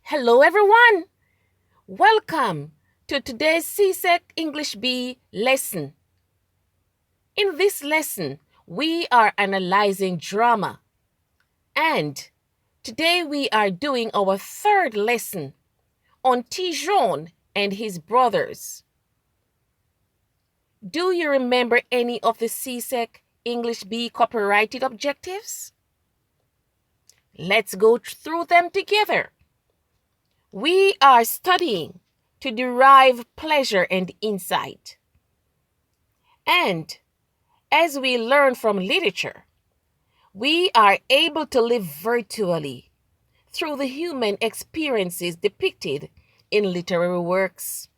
Hello, everyone. Welcome to today's CSEC English B lesson. In this lesson, we are analyzing drama. And today we are doing our third lesson on Tijon and his brothers. Do you remember any of the CSEC English B copyrighted objectives? Let's go through them together. We are studying to derive pleasure and insight. And as we learn from literature, we are able to live virtually through the human experiences depicted in literary works.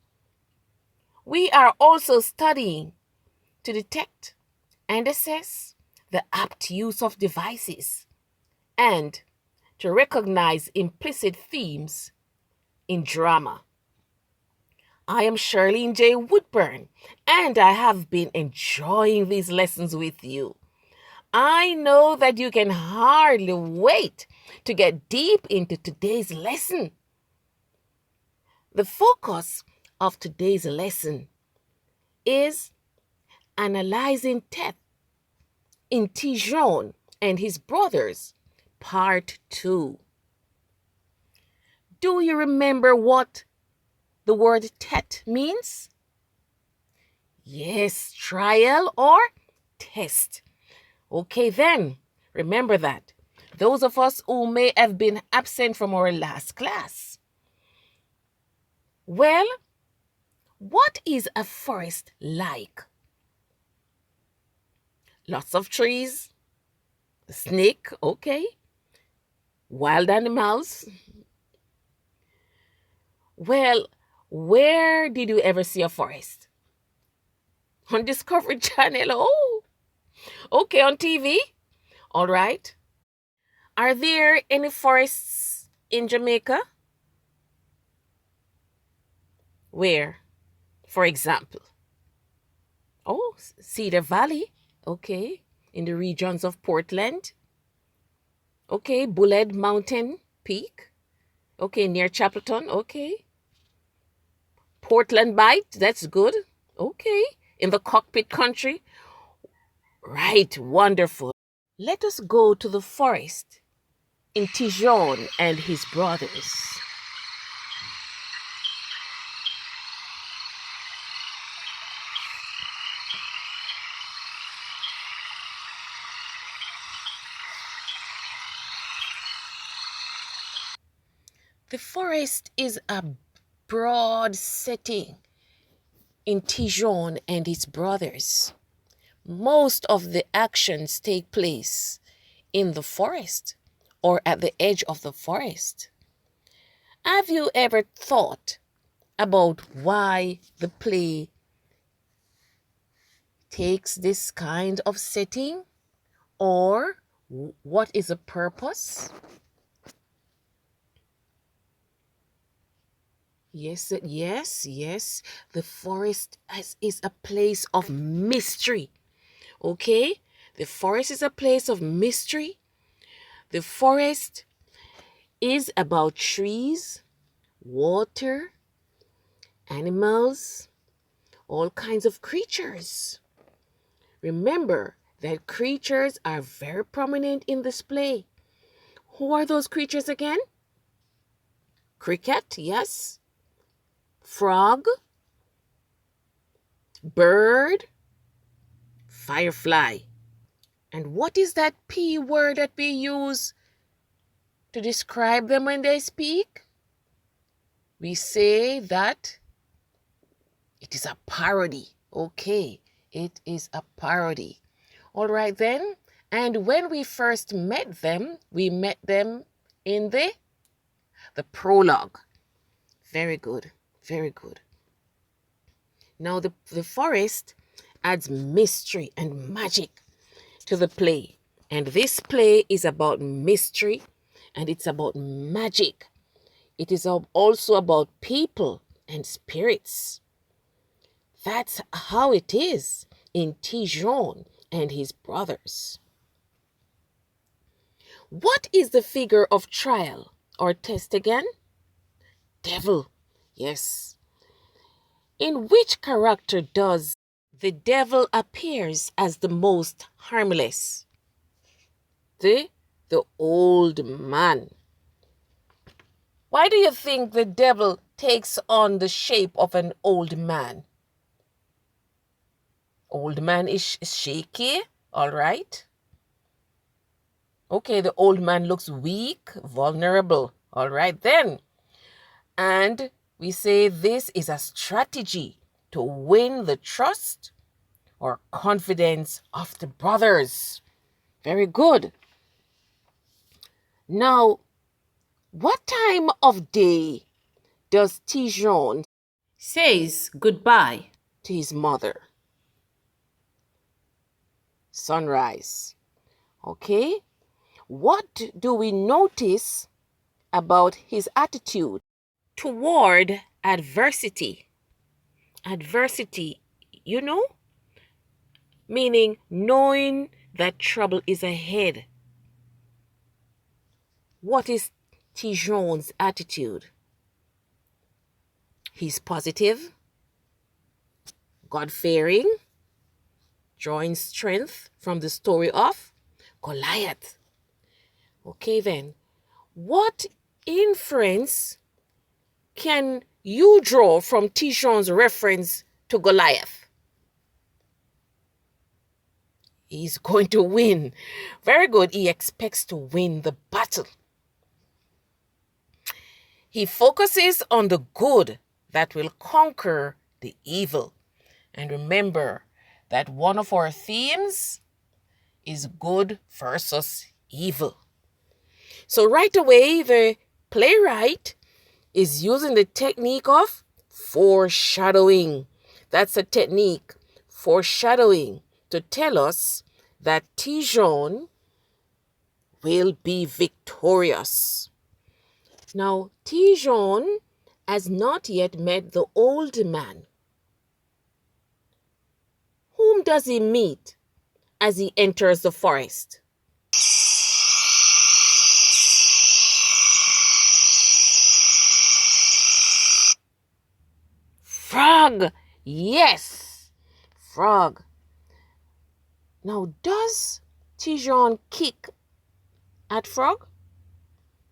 We are also studying to detect and assess the apt use of devices and to recognize implicit themes in drama. I am Charlene J. Woodburn, and I have been enjoying these lessons with you. I know that you can hardly wait to get deep into today's lesson. The focus of today's lesson is Analysing Tete in Tijon and his brothers, part 2. Do you remember what the word tete means? Yes, trial or test. Okay then, remember that. Those of us who may have been absent from our last class. Well, what is a forest like? Lots of trees, snake, okay. Wild animals. Well, where did you ever see a forest? On Discovery Channel? Oh, okay, on TV? All right. Are there any forests in Jamaica? Where, for example? Oh, Cedar Valley. Okay. In the regions of Portland. Okay. Bullhead Mountain Peak. Okay. Near Chapelton. Okay. Portland Bight. That's good. Okay. In the cockpit country. Right. Wonderful. Let us go to the forest in Tijon and his brothers. The forest is a broad setting in Tijon and his brothers. Most of the actions take place in the forest or at the edge of the forest. Have you ever thought about why the play takes this kind of setting, or what is the purpose? Yes. The forest is a place of mystery. Okay? The forest is a place of mystery. The forest is about trees, water, animals, all kinds of creatures. Remember that creatures are very prominent in this play. Who are those creatures again? Cricket, yes. Frog, bird, firefly. And what is that P word that we use to describe them when they speak? We say that it is a parody. Okay, it is a parody. All right then. And when we first met them, we met them in the prologue. Very good. Very good. Now the forest adds mystery and magic to the play. And this play is about mystery and it's about magic. It is also about people and spirits. That's how it is in Tijon and his brothers. What is the figure of trial or test again? Devil. Yes. In which character does the devil appears as the most harmless? The old man. Why do you think the devil takes on the shape of an old man? Old man is shaky, all right? Okay, the old man looks weak, vulnerable, all right then. And we say this is a strategy to win the trust or confidence of the brothers. Very good. Now, what time of day does Tijon says goodbye to his mother? Sunrise. Okay. What do we notice about his attitude toward adversity? Adversity, you know, meaning knowing that trouble is ahead. What is Tijon's attitude? He's positive, God-fearing, drawing strength from the story of Goliath. Okay then, what inference can you draw from Tijon's reference to Goliath? He's going to win. Very good. He expects to win the battle. He focuses on the good that will conquer the evil. And remember that one of our themes is good versus evil. So right away, the playwright is using the technique of foreshadowing. That's a technique, foreshadowing, to tell us that Tijon will be victorious. Now, Tijon has not yet met the old man. Whom does he meet as he enters the forest? Frog! Yes! Frog. Now, does Tijon kick at Frog?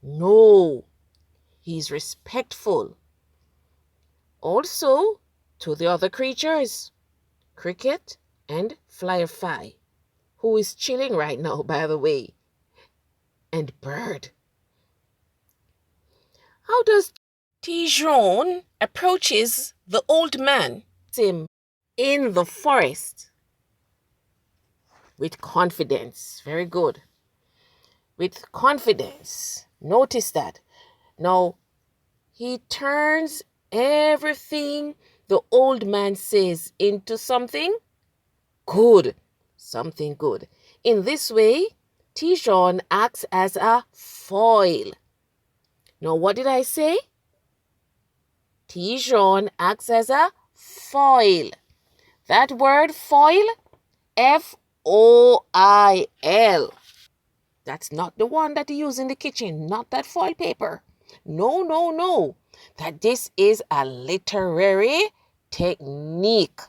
No. He's respectful. Also, to the other creatures, Cricket and Firefly, who is chilling right now, by the way, and Bird. How does Tijon approaches the old man, him in the forest? With confidence. Very good. With confidence. Notice that. Now, he turns everything the old man says into something good. Something good. In this way, Tijon acts as a foil. Now, what did I say? Tijon acts as a foil. That word foil, F-O-I-L. That's not the one that you use in the kitchen, not that foil paper. No, no, no. That this is a literary technique.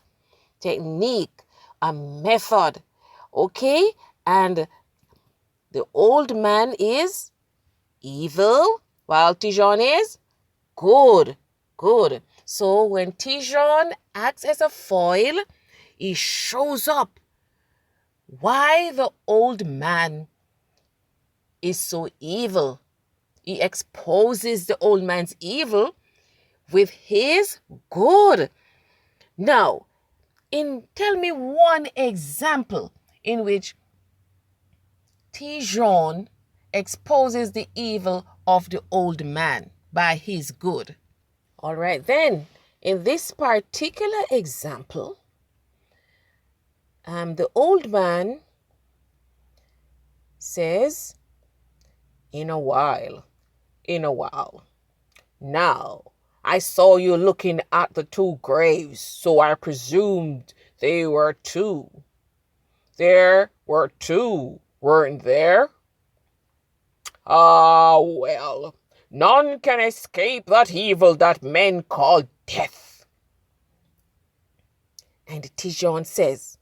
Technique, a method. Okay? And the old man is evil, while Tijon is good. Good. So when Tijon acts as a foil, he shows up why the old man is so evil. He exposes the old man's evil with his good. Now, tell me one example in which Tijon exposes the evil of the old man by his good. All right, then, in this particular example, the old man says, in a while. Now, I saw you looking at the two graves, so I presumed they were two. There were two, weren't there? Ah, well, None can escape that evil that men call death. And Tijon says,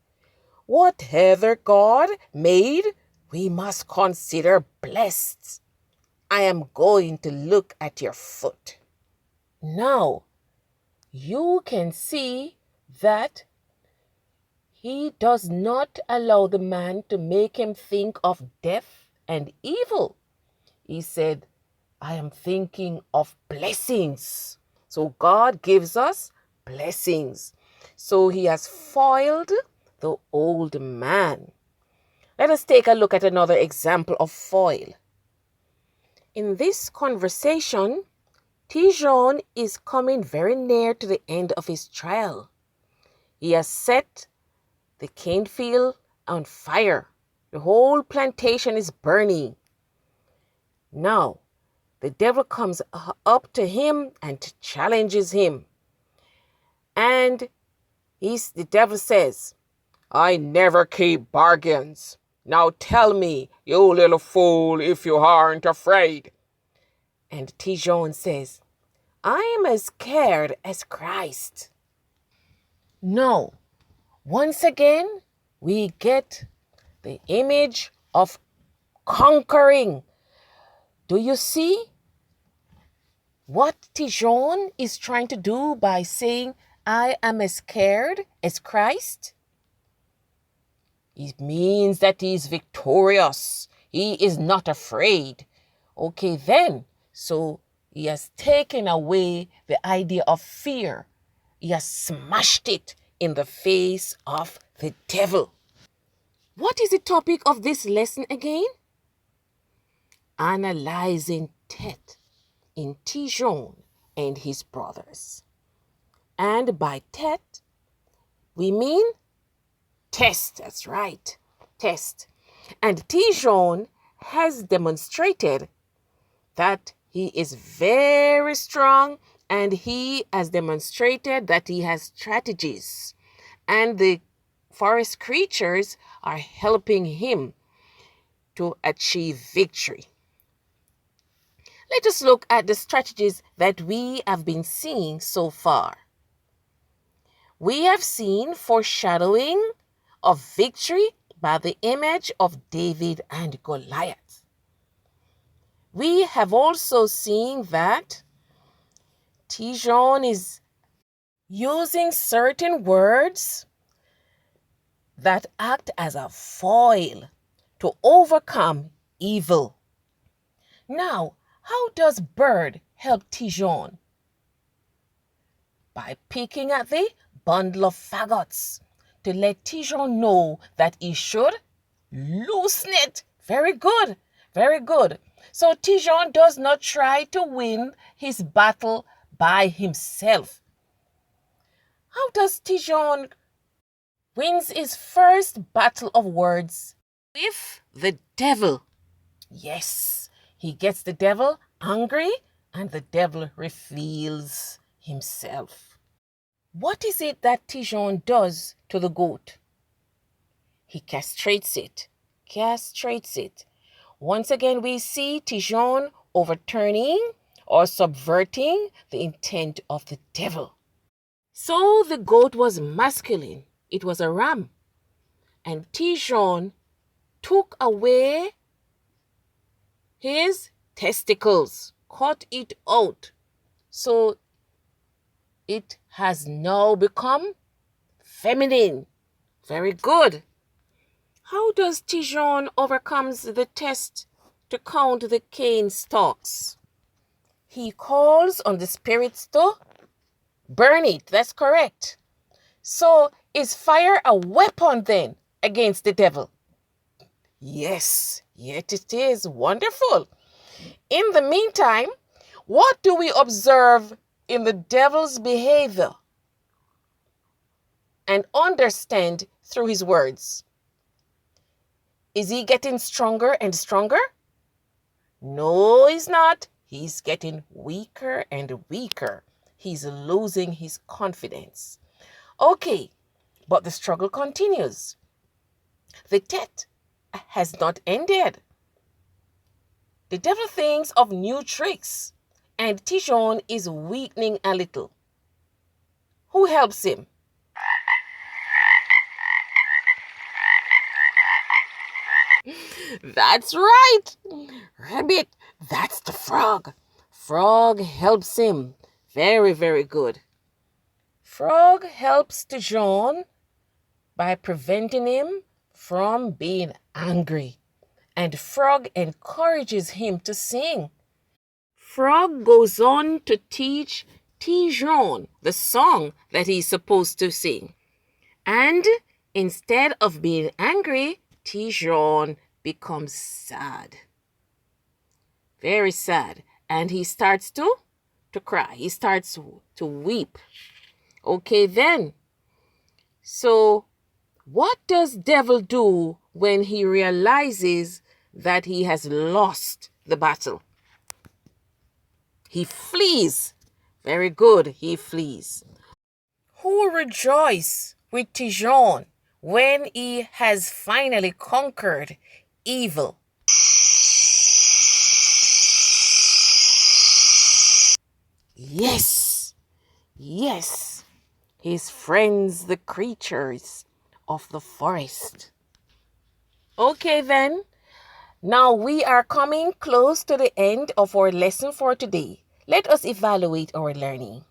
whatever God made, we must consider blessed. I am going to look at your foot. Now, you can see that he does not allow the man to make him think of death and evil. He said, I am thinking of blessings. So God gives us blessings. So he has foiled the old man. Let us take a look at another example of foil. In this conversation, Tijon is coming very near to the end of his trial. He has set the cane field on fire. The whole plantation is burning. Now, the devil comes up to him and challenges him. And the devil says, I never keep bargains. Now tell me, you little fool, if you aren't afraid. And Tijon says, I am as scared as Christ. No. Once again, we get the image of conquering. Do you see what Tijon is trying to do by saying, I am as scared as Christ? It means that he is victorious. He is not afraid. Okay, then, so he has taken away the idea of fear. He has smashed it in the face of the devil. What is the topic of this lesson again? Analyzing Tete in Tijon and his brothers. And by Tete, we mean test. That's right, test. And Tijon has demonstrated that he is very strong, and he has demonstrated that he has strategies. And the forest creatures are helping him to achieve victory. Let us look at the strategies that we have been seeing so far. We have seen foreshadowing of victory by the image of David and Goliath. We have also seen that Tijon is using certain words that act as a foil to overcome evil. Now, how does bird help Tijon? By picking at the bundle of faggots to let Tijon know that he should loosen it. Very good, very good. So Tijon does not try to win his battle by himself. How does Tijon wins his first battle of words? With the devil. Yes, he gets the devil angry and the devil reveals himself. What is it that Tijon does to the goat? He castrates it. Castrates it. Once again, we see Tijon overturning or subverting the intent of the devil. So the goat was masculine. It was a ram. And Tijon took away his testicles, cut it out. So it has now become feminine. Very good. How does Tijon overcomes the test to count the cane stalks? He calls on the spirits to burn it. That's correct. So is fire a weapon then against the devil? Yes, yet it is wonderful. In the meantime, what do we observe in the devil's behavior and understand through his words? Is he getting stronger and stronger? No, he's not. He's getting weaker and weaker. He's losing his confidence. Okay, but the struggle continues. The Tete has not ended. The devil thinks of new tricks and Tijon is weakening a little. Who helps him? That's right, Rabbit. That's the frog. Frog helps him. Very, very good. Frog helps Tijon by preventing him from being angry. And Frog encourages him to sing. Frog goes on to teach Tijon the song that he's supposed to sing. And instead of being angry, Tijon becomes sad. Very sad. And he starts to cry. He starts to weep. Okay then. So what does devil do when he realizes that he has lost the battle? He flees. Very good. He flees. Who rejoice with Tijon when he has finally conquered evil? Yes. Yes. His friends, the creatures of the forest. Okay then. Now we are coming close to the end of our lesson for today. Let us evaluate our learning.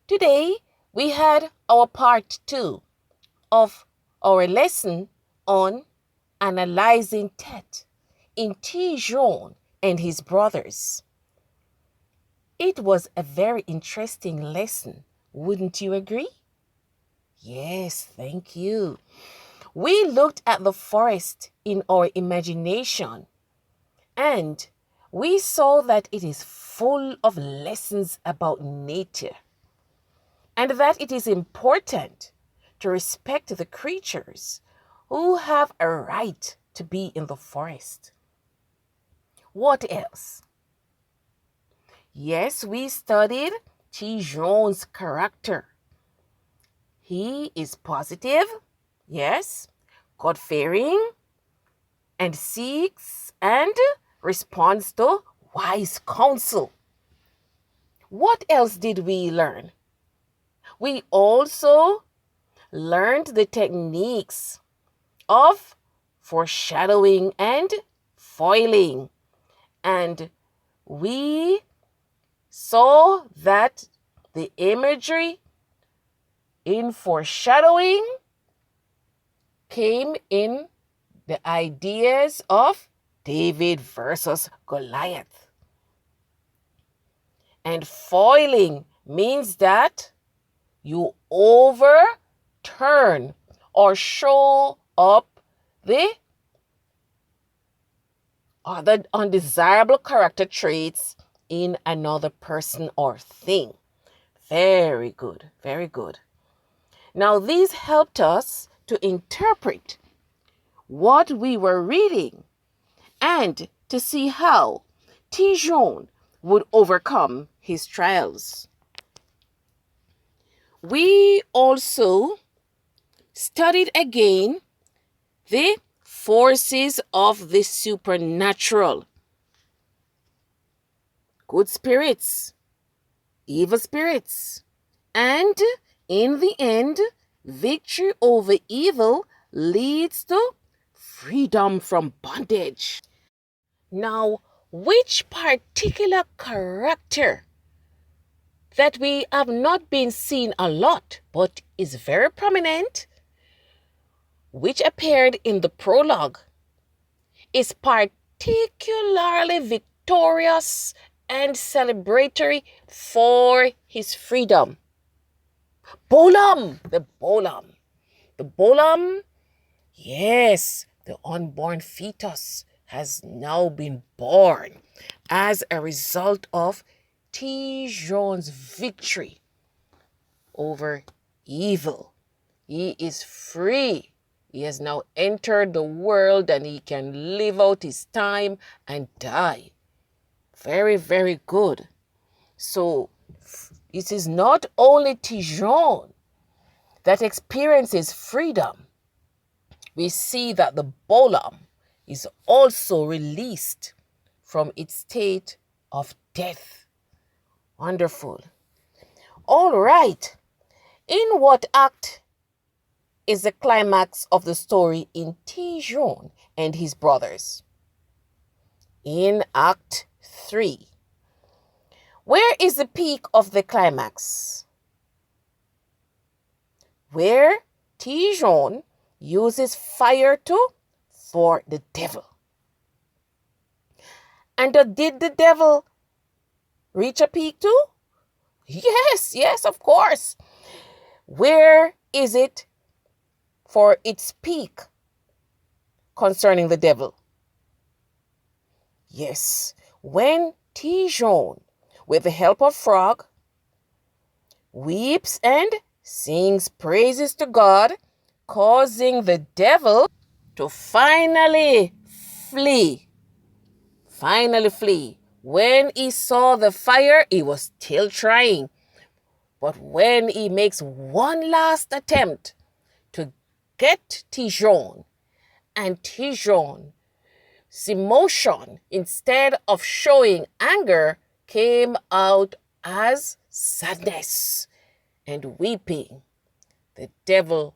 Today we had our part 2 of our lesson on analyzing Tete in Tijon and his brothers. It was a very interesting lesson, wouldn't you agree? Yes, thank you. We looked at the forest in our imagination, and we saw that it is full of lessons about nature, and that it is important to respect the creatures who have a right to be in the forest. What else? Yes, we studied Tijon's character. He is positive, yes, God-fearing, and seeks and responds to wise counsel. What else did we learn? We also learned the techniques of foreshadowing and foiling. And we saw that the imagery in foreshadowing came in the ideas of David versus Goliath. And foiling means that you overturn or show up the other undesirable character traits in another person or thing. Very good, very good. Now, these helped us to interpret what we were reading and to see how Tijon would overcome his trials. We also studied again the forces of the supernatural. Good spirits, evil spirits, and in the end, victory over evil leads to freedom from bondage. Now, which particular character that we have not been seeing a lot but is very prominent, which appeared in the prologue, is particularly victorious and celebratory for his freedom? Bolaam, the Bolaam. The Bolaam, yes, the unborn fetus has now been born as a result of Tijon's victory over evil. He is free. He has now entered the world and he can live out his time and die. Very, very good. So it is not only Tijon that experiences freedom. We see that the Bolaam is also released from its state of death. Wonderful. All right. In what act is the climax of the story in Tijon and his brothers? In Act 3. Where is the peak of the climax? Where Tijon uses fire to thwart the devil. And did the devil reach a peak too? Yes, of course. Where is it for its peak concerning the devil? Yes, when Tijon, with the help of Frog, weeps and sings praises to God, causing the devil to finally flee. When he saw the fire, he was still trying. But when he makes one last attempt to get Tijon, and Tijon's emotion, instead of showing anger, came out as sadness and weeping, the devil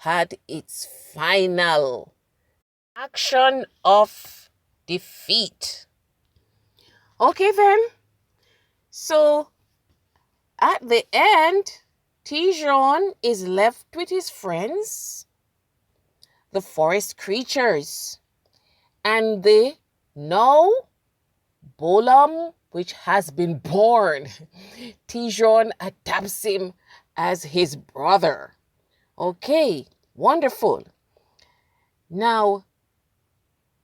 had its final action of defeat. Okay then, so at the end, Tijon is left with his friends, the forest creatures, and the now Bolam, which has been born. Tijon adopts him as his brother. Okay, wonderful. Now,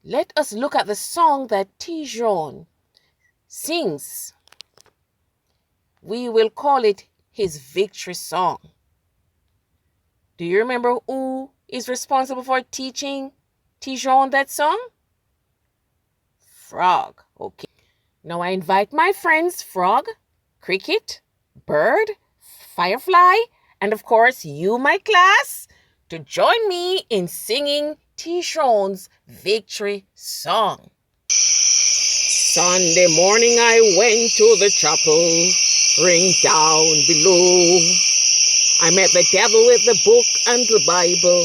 let us look at the song that Tijon sings. We will call it his victory song. Do you remember who is responsible for teaching Tijon that song? Frog. Okay. Now I invite my friends Frog, Cricket, Bird, Firefly, and of course you, my class, to join me in singing Tijon's victory song. Sunday morning I went to the chapel, ring down below. I met the devil with the book and the Bible,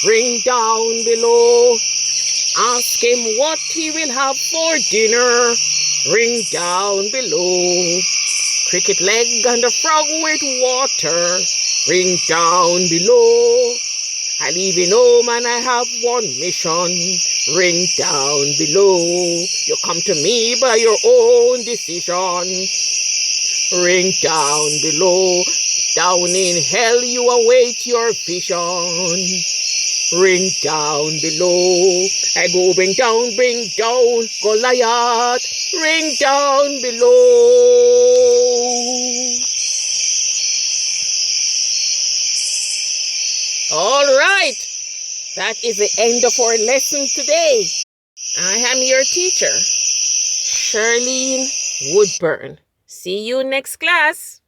ring down below. Ask him what he will have for dinner, ring down below. Cricket leg and a frog with water, ring down below. I leave in home and I have one mission, ring down below. You come to me by your own decision, ring down below. Down in hell you await your vision, ring down below. I go bring down Goliath, ring down below. All right, that is the end of our lesson today. I am your teacher, Charlene Woodburn. See you next class.